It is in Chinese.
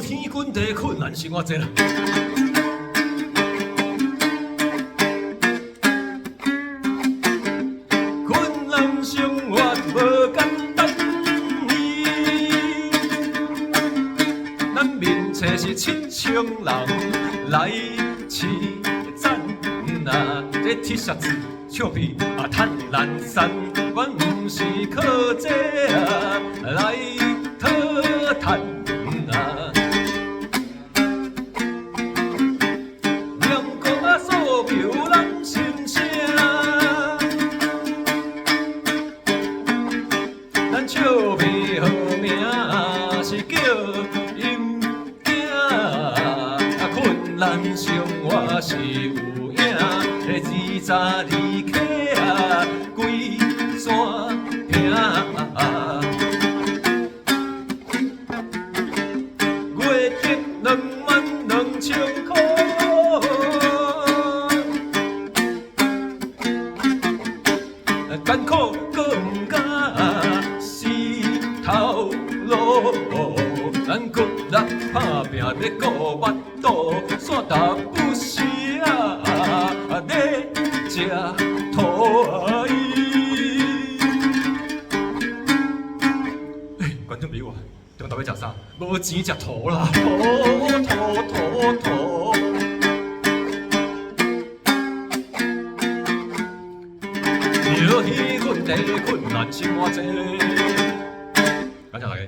天滚地困难生活节啦。困难生活无简单呢，咱面册是七千人来饲赞啊，这铁砂字笑屁啊趁懒散，阮毋是靠这啊来讨趁啊。念歌啊诉求咱心声，咱笑屁好名是叫阴囝，啊困难生活是有影，二十离客啊规山坪。月得22000块，艰苦搁毋敢死头路，咱搁力打拼要顾腹肚，线踏不时啊咧食土啊伊。观众朋友啊，中昼要食啥？无钱食土啦，土。朝天滚地困难生活节，感谢大家。